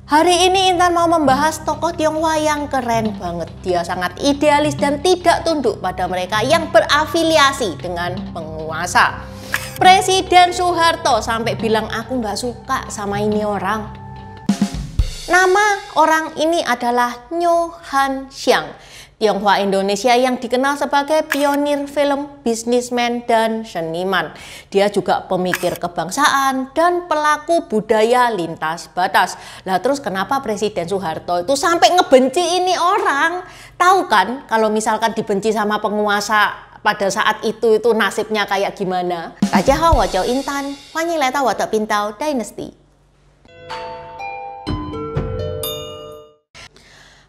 Hari ini Intan mau membahas tokoh Tionghoa yang keren banget. Dia sangat idealis dan tidak tunduk pada mereka yang berafiliasi dengan penguasa. Presiden Soeharto sampai bilang, aku nggak suka sama ini orang. Nama orang ini adalah Nyo Han Xiang, Tionghoa Indonesia yang dikenal sebagai pionir film, bisnismen, dan seniman. Dia juga pemikir kebangsaan dan pelaku budaya lintas batas. Lah terus kenapa Presiden Soeharto itu sampai ngebenci ini orang? Tahu kan kalau misalkan dibenci sama penguasa pada saat itu nasibnya kayak gimana? Tajah wajah Intan, Wanileta Watak Pintau Dynasty.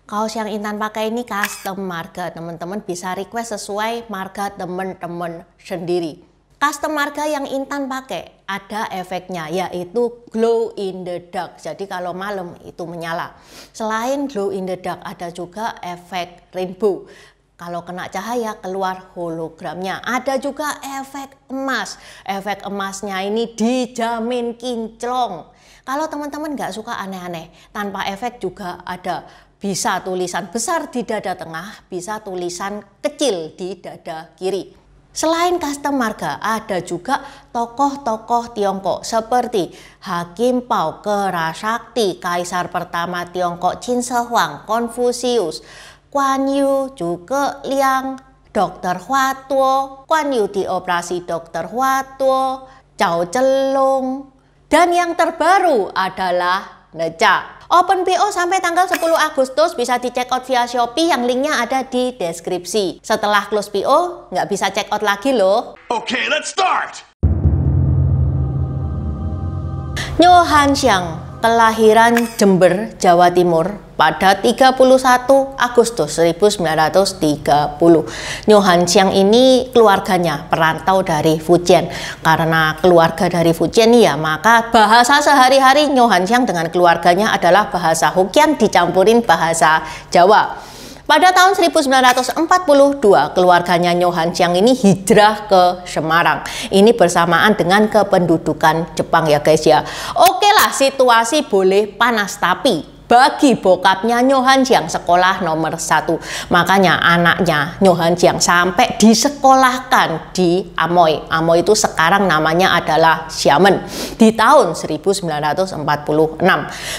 Kaos yang Intan pakai ini custom marga, teman-teman bisa request sesuai marga teman-teman sendiri. Custom marga yang Intan pakai ada efeknya, yaitu glow in the dark. Jadi kalau malam itu menyala. Selain glow in the dark ada juga efek rainbow. Kalau kena cahaya keluar hologramnya. Ada juga efek emas. Efek emasnya ini dijamin kinclong. Kalau teman-teman nggak suka aneh-aneh, tanpa efek juga ada. Bisa tulisan besar di dada tengah, bisa tulisan kecil di dada kiri. Selain custom marga, ada juga tokoh-tokoh Tiongkok seperti Hakim Pao Kerasakti, Kaisar pertama Tiongkok Qin Shi Huang, Konfusius, Guan Yu, Zhuge Liang, Dr. Hua Tuo, Guan Yu dioperasi Dr. Hua Tuo, Cao Zhenlong, dan yang terbaru adalah Neca. Open PO sampai tanggal 10 Agustus bisa dicek out via Shopee yang linknya ada di deskripsi. Setelah close PO nggak bisa check out lagi loh. Okay, let's start. Nyo Han Xiang, kelahiran Jember, Jawa Timur pada 31 Agustus 1930. Nyo Han Xiang ini keluarganya perantau dari Fujian. Karena keluarga dari Fujian ya, maka bahasa sehari-hari Nyo Han Xiang dengan keluarganya adalah bahasa Hokkien dicampurin bahasa Jawa. Pada tahun 1942, keluarganya Nyo Han Xiang ini hijrah ke Semarang. Ini bersamaan dengan kependudukan Jepang ya guys ya. Oke lah, situasi boleh panas, tapi bagi bokapnya Nyo Han Xiang sekolah nomor 1. Makanya anaknya Nyo Han Xiang sampai disekolahkan di Amoy. Amoy itu sekarang namanya adalah Xiamen di tahun 1946.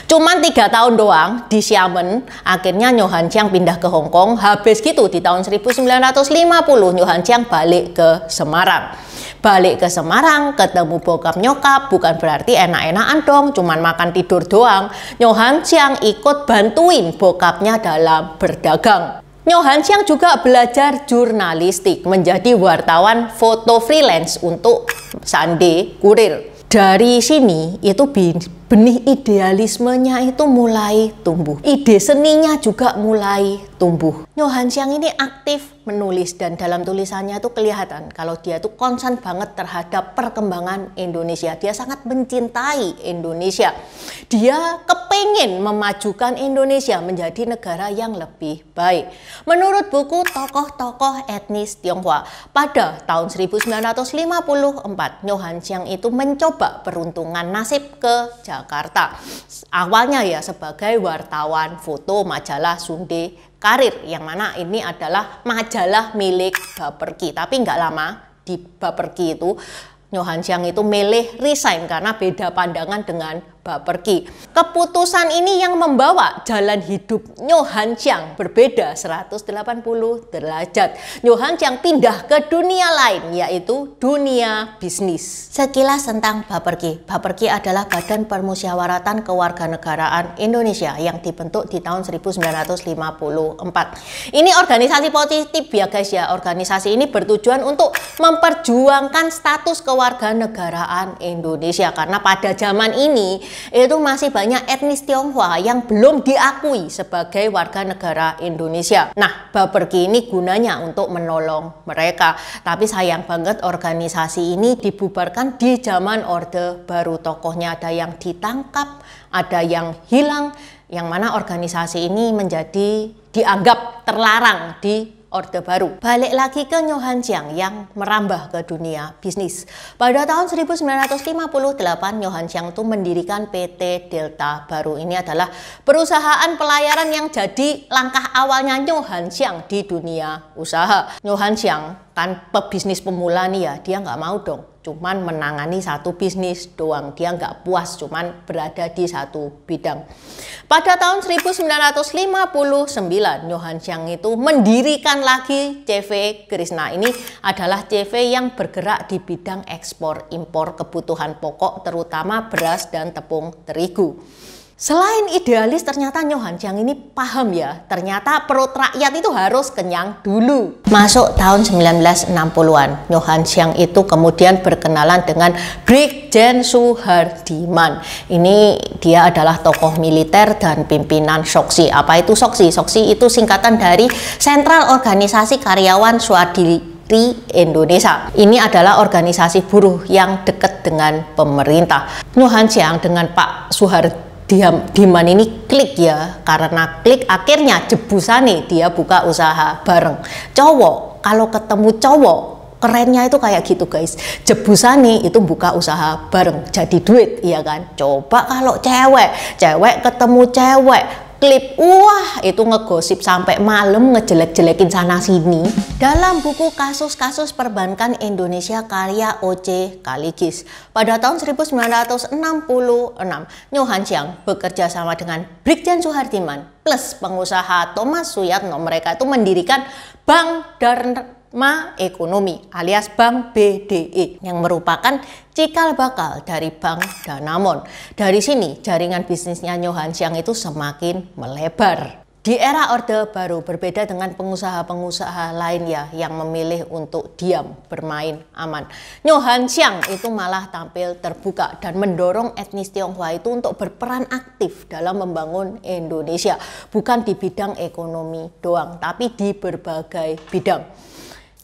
Cuman 3 tahun doang di Xiamen, akhirnya Nyo Han Xiang pindah ke Hong Kong. Habis gitu di tahun 1950 Nyo Han Xiang balik ke Semarang. Balik ke Semarang, ketemu bokap nyokap, bukan berarti enak-enakan dong, cuman makan tidur doang. Nyo Han Xiang ikut bantuin bokapnya dalam berdagang. Nyo Han Xiang juga belajar jurnalistik, menjadi wartawan foto freelance untuk Sunday Courier. Dari sini itu benih idealismenya itu mulai tumbuh. Ide seninya juga mulai tumbuh. Nyo Han Xiang ini aktif menulis dan dalam tulisannya itu kelihatan kalau dia tuh concern banget terhadap perkembangan Indonesia. Dia sangat mencintai Indonesia. Dia kepengen memajukan Indonesia menjadi negara yang lebih baik. Menurut buku Tokoh-tokoh Etnis Tionghoa, pada tahun 1954 Nyo Han Xiang itu mencoba peruntungan nasib ke Jakarta. Awalnya ya sebagai wartawan foto majalah Sunday Courier, yang mana ini adalah majalah milik Baperki. Tapi nggak lama di Baperki itu Nyo Han Xiang itu milih resign karena beda pandangan dengan Baperki. Keputusan ini yang membawa jalan hidup Nyo Han Xiang berbeda 180 derajat. Nyo Han Xiang pindah ke dunia lain, yaitu dunia bisnis. Sekilas tentang Baperki. Baperki adalah Badan Permusyawaratan Kewarganegaraan Indonesia yang dibentuk di tahun 1954. Ini organisasi positif ya guys ya. Organisasi ini bertujuan untuk memperjuangkan status kewarganegaraan Indonesia, karena pada zaman ini itu masih banyak etnis Tionghoa yang belum diakui sebagai warga negara Indonesia. Nah, Baperki ini gunanya untuk menolong mereka. Tapi sayang banget organisasi ini dibubarkan di zaman Orde Baru. Tokohnya ada yang ditangkap, ada yang hilang, yang mana organisasi ini menjadi dianggap terlarang di Orde Baru. Balik lagi ke Nyo Han Chiang yang merambah ke dunia bisnis. Pada tahun 1958, Nyo Han Chiang itu mendirikan PT Delta Baru. Ini adalah perusahaan pelayaran yang jadi langkah awalnya Nyo Han Chiang di dunia usaha. Nyo Han Chiang kan pebisnis pemula nih ya, dia nggak mau dong cuman menangani satu bisnis doang, dia nggak puas cuman berada di satu bidang. Pada tahun 1959 Nyo Han Chiang itu mendirikan lagi CV Krishna. Ini adalah CV yang bergerak di bidang ekspor impor kebutuhan pokok terutama beras dan tepung terigu. Selain idealis, ternyata Nyo Han Chiang ini paham ya, ternyata perut rakyat itu harus kenyang dulu. Masuk tahun 1960-an, Nyo Han Chiang itu kemudian berkenalan dengan Brigjen Suhardiman. Ini dia adalah tokoh militer dan pimpinan Soksi. Apa itu Soksi? Soksi itu singkatan dari Sentral Organisasi Karyawan Swadiri Indonesia. Ini adalah organisasi buruh yang dekat dengan pemerintah. Nyo Han Chiang dengan Pak Suhardiman ini klik ya, karena klik akhirnya jebusane dia buka usaha bareng. Cowok kalau ketemu cowok kerennya itu kayak gitu guys, jebusane itu buka usaha bareng jadi duit, iya kan. Coba kalau cewek ketemu cewek klip, wah itu ngegosip sampai malam, ngejelek-jelekin sana sini. Dalam buku kasus-kasus perbankan Indonesia karya O.C. Kaligis, pada tahun 1966 Nyo Han Chiang bekerja sama dengan Brigjen Suhardiman plus pengusaha Thomas Suyatno. Mereka itu mendirikan Bank Dharma Ekonomi alias Bank BDE yang merupakan cikal bakal dari Bank Danamon. Dari sini jaringan bisnisnya Nyo Han Chiang itu semakin melebar. Di era Orde Baru berbeda dengan pengusaha-pengusaha lain ya yang memilih untuk diam, bermain aman. Nyo Han Chiang itu malah tampil terbuka dan mendorong etnis Tionghoa itu untuk berperan aktif dalam membangun Indonesia. Bukan di bidang ekonomi doang, tapi di berbagai bidang.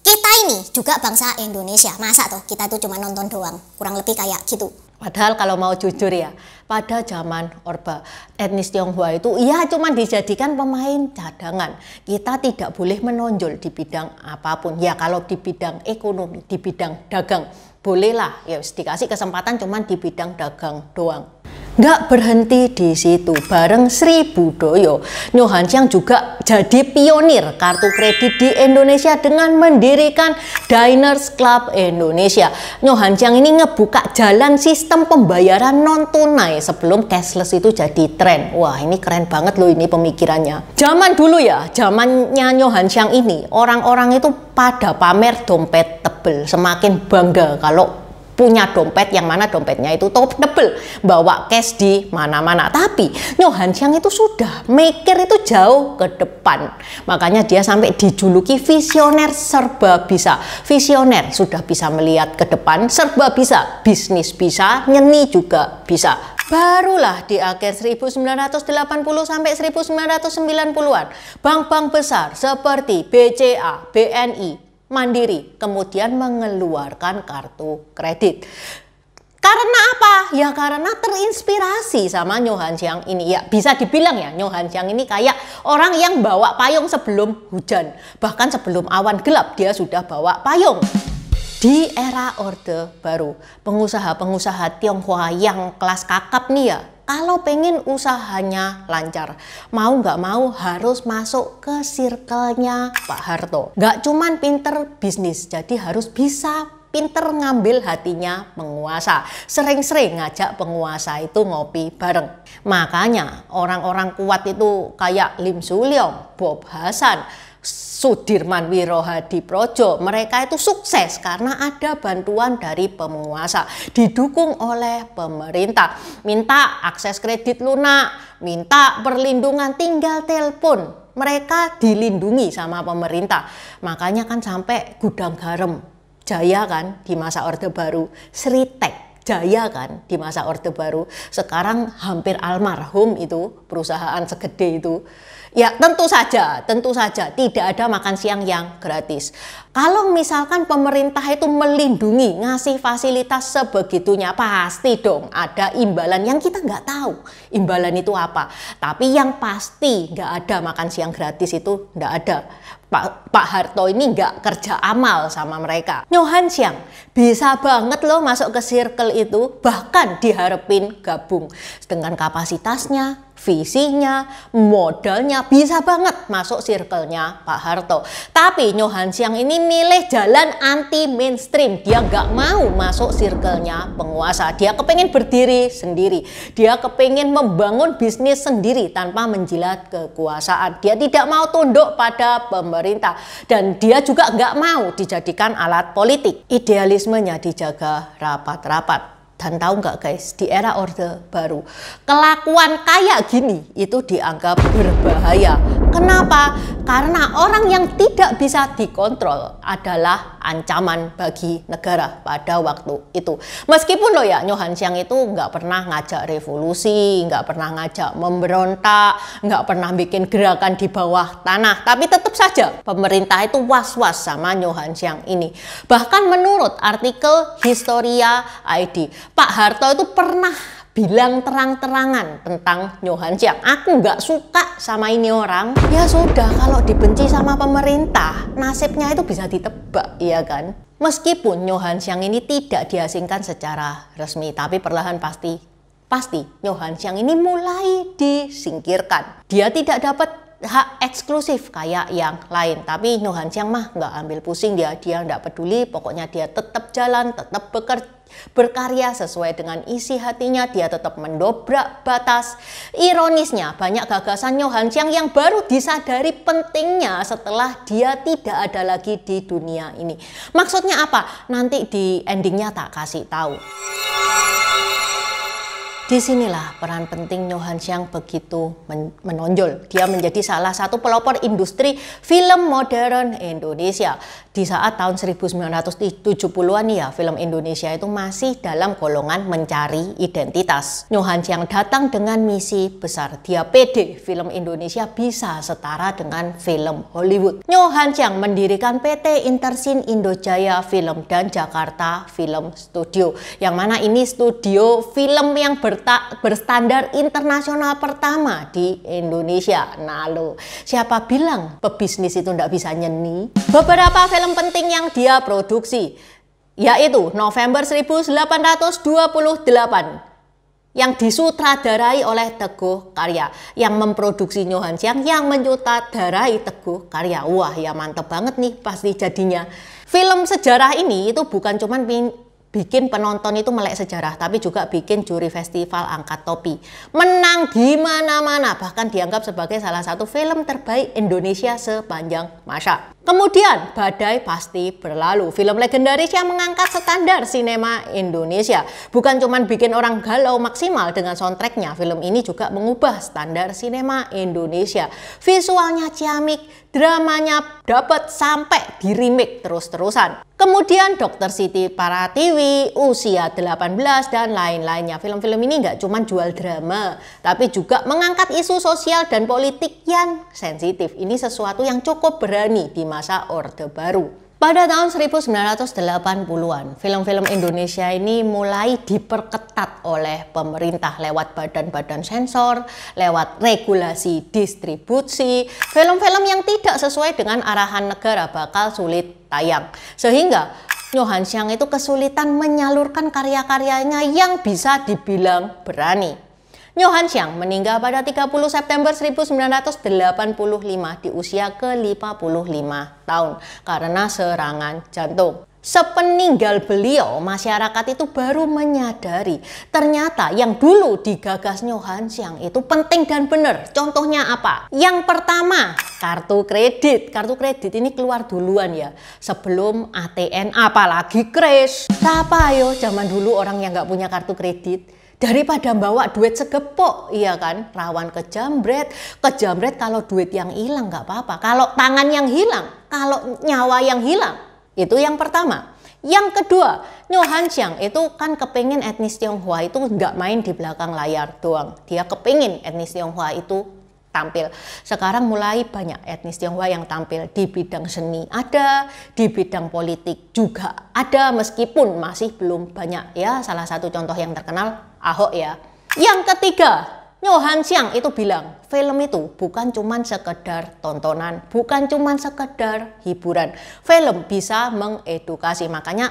Kita ini juga bangsa Indonesia, masa toh kita tuh cuma nonton doang, kurang lebih kayak gitu. Padahal kalau mau jujur ya, pada zaman Orba, etnis Tionghoa itu ya cuma dijadikan pemain cadangan. Kita tidak boleh menonjol di bidang apapun. Ya kalau di bidang ekonomi, di bidang dagang, bolehlah ya dikasih kesempatan cuma di bidang dagang doang. Nggak berhenti di situ, bareng Sri Budoyo, Nyo Han Chiang juga jadi pionir kartu kredit di Indonesia dengan mendirikan Diners Club Indonesia. Nyo Han Chiang ini ngebuka jalan sistem pembayaran non tunai sebelum cashless itu jadi tren. Wah ini keren banget loh ini pemikirannya. Zaman dulu ya, zamannya Nyo Han Chiang ini orang-orang itu pada pamer dompet tebel, semakin bangga kalau punya dompet yang mana dompetnya itu tebel, bawa cash di mana-mana. Tapi Nyo Han Chiang itu sudah mikir itu jauh ke depan. Makanya dia sampai dijuluki visioner serba bisa. Visioner sudah bisa melihat ke depan, serba bisa, bisnis bisa, nyeni juga bisa. Barulah di akhir 1980 sampai 1990-an, bank-bank besar seperti BCA, BNI, Mandiri kemudian mengeluarkan kartu kredit. Karena apa? Ya karena terinspirasi sama Nyo Han Chiang ini. Ya bisa dibilang ya Nyo Han Chiang ini kayak orang yang bawa payung sebelum hujan. Bahkan sebelum awan gelap dia sudah bawa payung. Di era Orde Baru, pengusaha-pengusaha Tionghoa yang kelas kakap nih ya, kalau pengen usahanya lancar, mau nggak mau harus masuk ke circle-nya Pak Harto. Nggak cuman pinter bisnis, jadi harus bisa pinter ngambil hatinya penguasa. Sering-sering ngajak penguasa itu ngopi bareng. Makanya orang-orang kuat itu kayak Lim Su Leong, Bob Hasan, Sudirman Wirohadiprodjo, mereka itu sukses karena ada bantuan dari penguasa, didukung oleh pemerintah. Minta akses kredit lunak, minta perlindungan tinggal telepon, mereka dilindungi sama pemerintah. Makanya kan sampai gudang garam jaya kan di masa Orde Baru, Sritek jaya kan di masa Orde Baru, sekarang hampir almarhum itu perusahaan segede itu. Ya tentu saja tidak ada makan siang yang gratis. Kalau misalkan pemerintah itu melindungi, ngasih fasilitas sebegitunya, pasti dong ada imbalan yang kita nggak tahu imbalan itu apa. Tapi yang pasti nggak ada makan siang gratis, itu nggak ada. Pak Harto ini nggak kerja amal sama mereka. Nyo Han Xiang bisa banget loh masuk ke circle itu, bahkan diharapin gabung dengan kapasitasnya, visinya, modalnya, bisa banget masuk circle-nya Pak Harto. Tapi Nyo Han Xiang ini milih jalan anti mainstream. Dia nggak mau masuk circle-nya penguasa. Dia kepengen berdiri sendiri. Dia kepengen membangun bisnis sendiri tanpa menjilat kekuasaan. Dia tidak mau tunduk pada pemerintah. Dan dia juga nggak mau dijadikan alat politik. Idealismenya dijaga rapat-rapat. Dan tahu nggak guys, di era Orde Baru, kelakuan kayak gini itu dianggap berbahaya. Kenapa? Karena orang yang tidak bisa dikontrol adalah ancaman bagi negara pada waktu itu. Meskipun loh ya, Nyo Han Xiang itu nggak pernah ngajak revolusi, nggak pernah ngajak memberontak, nggak pernah bikin gerakan di bawah tanah. Tapi tetap saja pemerintah itu was-was sama Nyo Han Xiang ini. Bahkan menurut artikel Historia ID, Pak Harto itu pernah bilang terang-terangan tentang Nyo Han Xiang. Aku nggak suka sama ini orang. Ya sudah, kalau dibenci sama pemerintah, nasibnya itu bisa ditebak, iya kan? Meskipun Nyo Han Xiang ini tidak diasingkan secara resmi, tapi perlahan pasti Nyo Han Xiang ini mulai disingkirkan. Dia tidak dapat hak eksklusif kayak yang lain, tapi Nyo Han Xiang mah nggak ambil pusing, dia nggak peduli, pokoknya dia tetap jalan, tetap berkarya sesuai dengan isi hatinya, dia tetap mendobrak batas. Ironisnya, banyak gagasan Nyo Han Xiang yang baru disadari pentingnya setelah dia tidak ada lagi di dunia ini. Maksudnya apa? Nanti di endingnya tak kasih tahu. Disinilah peran penting Nyo Han Xiang begitu menonjol. Dia menjadi salah satu pelopor industri film modern Indonesia. Di saat tahun 1970-an ya, film Indonesia itu masih dalam golongan mencari identitas. Nyo Han Xiang datang dengan misi besar. Dia pede film Indonesia bisa setara dengan film Hollywood. Nyo Han Xiang mendirikan PT Intersin Indojaya Film dan Jakarta Film Studio. Yang mana ini studio film yang berstandar internasional pertama di Indonesia. Nah lo, siapa bilang pebisnis itu nggak bisa nyeni? Beberapa film penting yang dia produksi, yaitu November 1828 yang disutradarai oleh Teguh Karya, yang memproduksi Nyo Han Xiang, yang menyutradarai Teguh Karya. Wah ya mantep banget nih pasti jadinya. Film sejarah ini itu bukan cuman bikin penonton itu melek sejarah, tapi juga bikin juri festival angkat topi. Menang di mana-mana, bahkan dianggap sebagai salah satu film terbaik Indonesia sepanjang masa. Kemudian Badai Pasti Berlalu, film legendaris yang mengangkat standar sinema Indonesia. Bukan cuma bikin orang galau maksimal dengan soundtracknya, film ini juga mengubah standar sinema Indonesia. Visualnya ciamik, dramanya dapat sampai di remake terus-terusan. Kemudian Dr. Siti Paratiwi, Usia 18, dan lain-lainnya. Film-film ini nggak cuma jual drama, tapi juga mengangkat isu sosial dan politik yang sensitif. Ini sesuatu yang cukup berani di masa Orde Baru. Pada tahun 1980-an, film-film Indonesia ini mulai diperketat oleh pemerintah lewat badan-badan sensor, lewat regulasi distribusi. Film-film yang tidak sesuai dengan arahan negara bakal sulit tayang. Sehingga Nyo Han Xiang itu kesulitan menyalurkan karya-karyanya yang bisa dibilang berani. Nyo Han Xiang meninggal pada 30 September 1985 di usia ke-55 tahun karena serangan jantung. Sepeninggal beliau, masyarakat itu baru menyadari ternyata yang dulu digagas Nyo Han Xiang itu penting dan benar. Contohnya apa? Yang pertama, kartu kredit. Kartu kredit ini keluar duluan ya, sebelum ATM, apalagi kris. Siapa ayo zaman dulu orang yang nggak punya kartu kredit? Daripada bawa duit segepok, iya kan, rawan kejamret kalau duit yang hilang nggak apa-apa. Kalau tangan yang hilang, kalau nyawa yang hilang, itu yang pertama. Yang kedua, Nyo Han Xiang itu kan kepingin etnis Tionghoa itu nggak main di belakang layar doang. Dia kepingin etnis Tionghoa itu tampil. Sekarang mulai banyak etnis Tionghoa yang tampil di bidang seni ada, di bidang politik juga ada, meskipun masih belum banyak ya. Salah satu contoh yang terkenal Ahok ya. Yang ketiga, Nyo Han Xiang itu bilang film itu bukan cuman sekedar tontonan, bukan cuman sekedar hiburan. Film bisa mengedukasi. Makanya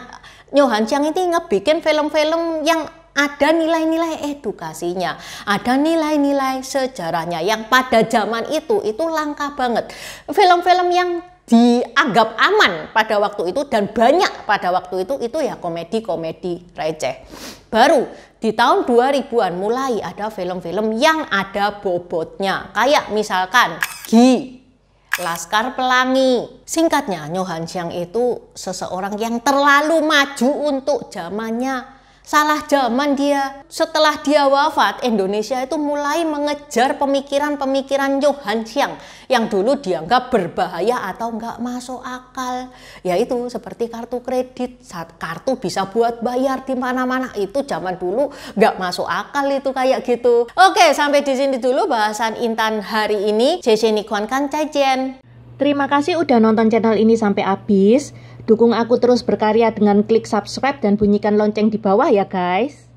Nyo Han Xiang ini ngebikin film-film yang ada nilai-nilai edukasinya, ada nilai-nilai sejarahnya yang pada zaman itu langka banget. Film-film yang dianggap aman pada waktu itu dan banyak pada waktu itu ya komedi-komedi receh. Baru di tahun 2000-an mulai ada film-film yang ada bobotnya, kayak misalkan Gi, Laskar Pelangi. Singkatnya, Nyo Han Xiang itu seseorang yang terlalu maju untuk zamannya. Salah zaman dia. Setelah dia wafat, Indonesia itu mulai mengejar pemikiran-pemikiran Nyo Han Xiang yang dulu dianggap berbahaya atau nggak masuk akal. Yaitu seperti kartu kredit, kartu bisa buat bayar di mana-mana. Itu zaman dulu nggak masuk akal itu kayak gitu. Oke, sampai di sini dulu bahasan Intan hari ini. Terima kasih udah nonton channel ini sampai habis. Dukung aku terus berkarya dengan klik subscribe dan bunyikan lonceng di bawah ya guys.